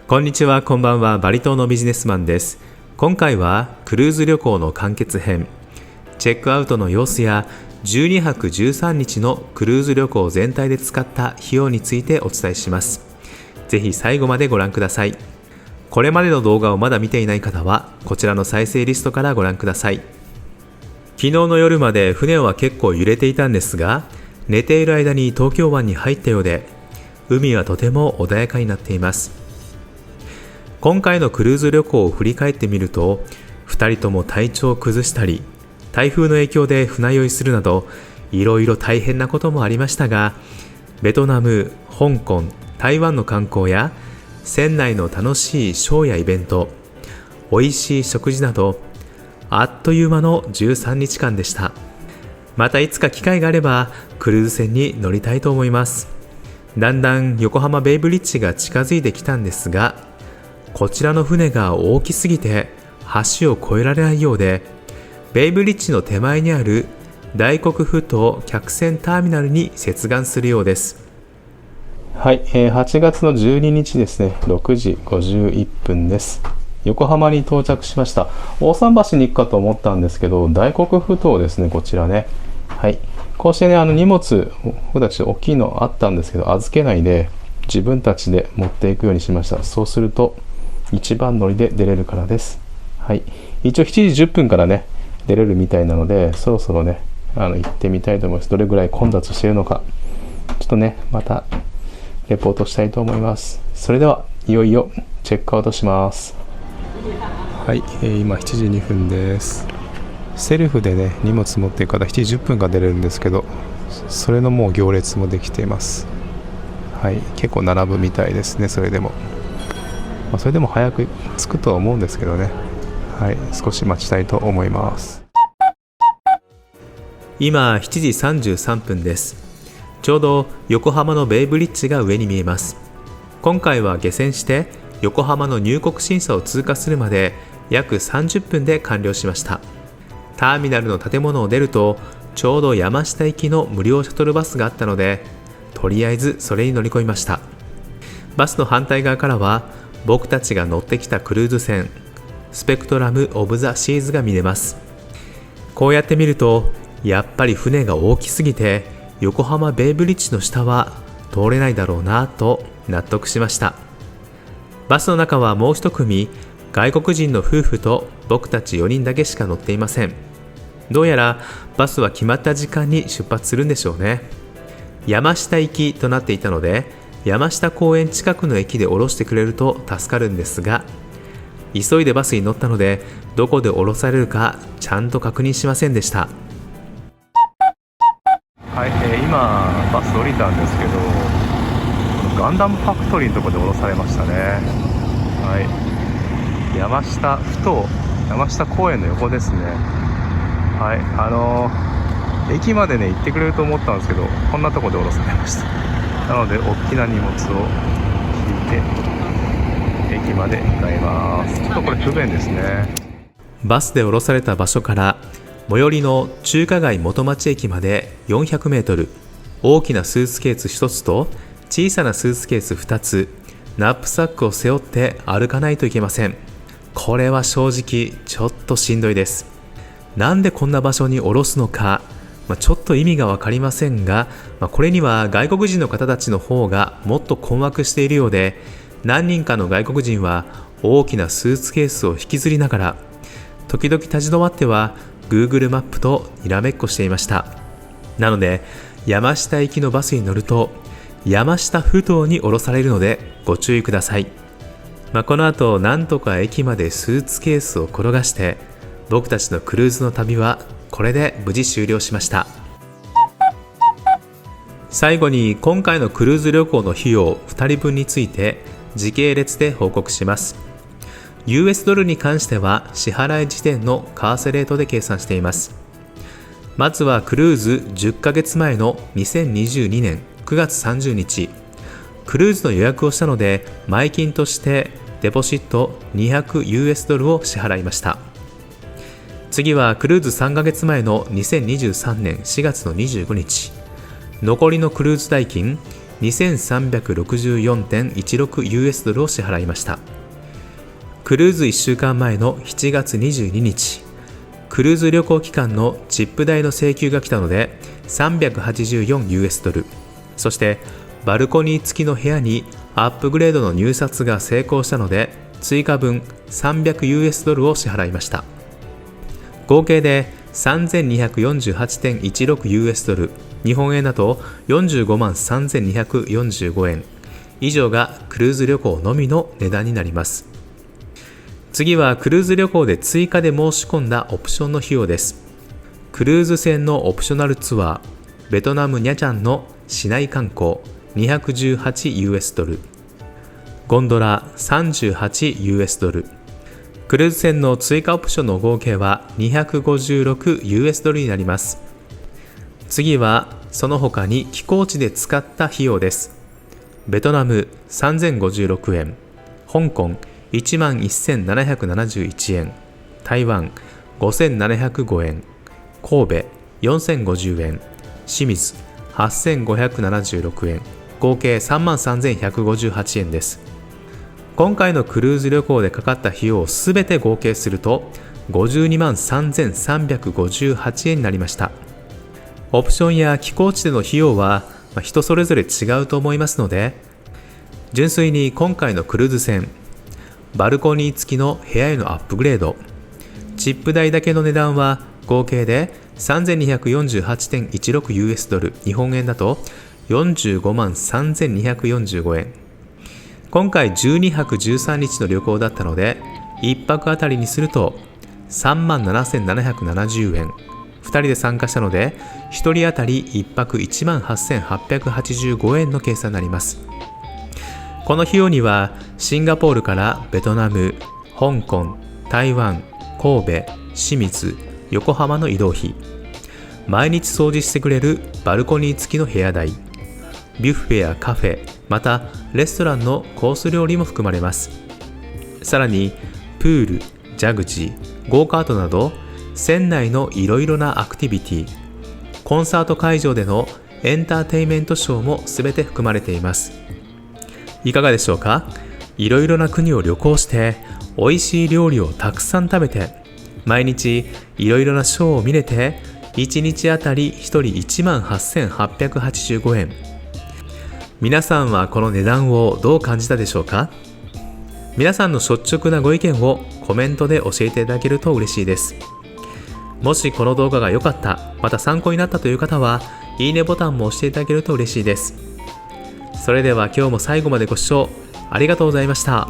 こんにちは、こんばんは。バリ島のビジネスマンです。今回はクルーズ旅行の完結編、チェックアウトの様子や12泊13日のクルーズ旅行全体で使った費用についてお伝えします。ぜひ最後までご覧ください。これまでの動画をまだ見ていない方はこちらの再生リストからご覧ください。昨日の夜まで船は結構揺れていたんですが、寝ている間に東京湾に入ったようで、海はとても穏やかになっています。今回のクルーズ旅行を振り返ってみると、2人とも体調を崩したり、台風の影響で船酔いするなど、いろいろ大変なこともありましたが、ベトナム、香港、台湾の観光や、船内の楽しいショーやイベント、美味しい食事など、あっという間の13日間でした。またいつか機会があれば、クルーズ船に乗りたいと思います。だんだん横浜ベイブリッジが近づいてきたんですが、こちらの船が大きすぎて橋を越えられないようで、ベイブリッジの手前にある大黒ふ頭客船ターミナルに接岸するようです。はい、8月の12日ですね、6時51分です。横浜に到着しました。大桟橋に行くかと思ったんですけど、大黒ふ頭ですね、こちらね。はい、こうしてね、荷物僕たち大きいのあったんですけど、預けないで自分たちで持っていくようにしました。そうすると一番乗りで出れるからです。はい、一応7時10分からね出れるみたいなので、そろそろね行ってみたいと思います。どれぐらい混雑しているのかちょっとねまたレポートしたいと思います。それではいよいよチェックアウトします。はい、今7時2分です。セルフでね荷物持っていく方7時10分から出れるんですけど、それのもう行列もできています。はい、結構並ぶみたいですね。それでもそれでも早く着くとは思うんですけどね。はい、少し待ちたいと思います。今7時33分です。ちょうど横浜のベイブリッジが上に見えます。今回は下船して横浜の入国審査を通過するまで約30分で完了しました。ターミナルの建物を出るとちょうど山下行きの無料シャトルバスがあったので、とりあえずそれに乗り込みました。バスの反対側からは僕たちが乗ってきたクルーズ船スペクトラム・オブ・ザ・シーズが見れます。こうやって見るとやっぱり船が大きすぎて横浜ベイブリッジの下は通れないだろうなと納得しました。バスの中はもう一組外国人の夫婦と僕たち4人だけしか乗っていません。どうやらバスは決まった時間に出発するんでしょうね。山下行きとなっていたので、山下公園近くの駅で降ろしてくれると助かるんですが、急いでバスに乗ったのでどこで降ろされるかちゃんと確認しませんでした。はい、今バス降りたんですけど、ガンダムファクトリーのところで降ろされましたね。はい、山下ふ頭山下公園の横ですね。はい、駅までね行ってくれると思ったんですけど、こんなところで降ろされました。なので大きな荷物を引いて駅まで向かいます。ちょっとこれ不便ですね。バスで降ろされた場所から最寄りの中華街元町駅まで400メートル、大きなスーツケース1つと小さなスーツケース2つ、ナップサックを背負って歩かないといけません。これは正直ちょっとしんどいです。なんでこんな場所に降ろすのか、ちょっと意味が分かりませんが、これには外国人の方たちの方がもっと困惑しているようで、何人かの外国人は大きなスーツケースを引きずりながら、時々立ち止まっては Google マップとにらめっこしていました。なので山下行きのバスに乗ると山下ふ頭に降ろされるのでご注意ください。この後なんとか駅までスーツケースを転がして、僕たちのクルーズの旅はこれで無事終了しました。最後に今回のクルーズ旅行の費用2人分について時系列で報告します。 US ドルに関しては支払い時点の為替レートで計算しています。まずはクルーズ10ヶ月前の2022年9月30日、クルーズの予約をしたので前金としてデポシット200 US ドルを支払いました。次はクルーズ3ヶ月前の2023年4月の25日、残りのクルーズ代金 2364.16US ドルを支払いました。クルーズ1週間前の7月22日、クルーズ旅行期間のチップ代の請求が来たので 384US ドル、そしてバルコニー付きの部屋にアップグレードの入札が成功したので追加分 300US ドルを支払いました。合計で 3248.16US ドル、日本円だと45万3245円以上がクルーズ旅行のみの値段になります。次はクルーズ旅行で追加で申し込んだオプションの費用です。クルーズ船のオプショナルツアー、ベトナムニャチャンの市内観光 218US ドル、ゴンドラ 38US ドル、クルーズ船の追加オプションの合計は 256US ドルになります。次はその他に寄港地で使った費用です。ベトナム3056円、香港11,771円、台湾5,705円、神戸4,050円、清水8,576円、合計33,158円です。今回のクルーズ旅行でかかった費用をすべて合計すると523,358円になりました。オプションや寄港地での費用は人それぞれ違うと思いますので、純粋に今回のクルーズ船、バルコニー付きの部屋へのアップグレード、チップ代だけの値段は合計で 3248.16US ドル、日本円だと45万3245円。今回12泊13日の旅行だったので、1泊あたりにすると3万7770円。2人で参加したので、1人あたり1泊1万8885円の計算になります。この費用には、シンガポールからベトナム、香港、台湾、神戸、清水、横浜の移動費、毎日掃除してくれるバルコニー付きの部屋代、ビュッフェやカフェ、またレストランのコース料理も含まれます。さらに、プール、ジャグジー、ゴーカートなど、船内のいろいろなアクティビティ、コンサート会場でのエンターテイメントショーもすべて含まれています。いかがでしょうか？いろいろな国を旅行して、美味しい料理をたくさん食べて、毎日いろいろなショーを見れて、1日あたり1人18,885円。皆さんはこの値段をどう感じたでしょうか？皆さんの率直なご意見をコメントで教えていただけると嬉しいです。もしこの動画が良かった、また参考になったという方は、いいねボタンも押していただけると嬉しいです。それでは今日も最後までご視聴ありがとうございました。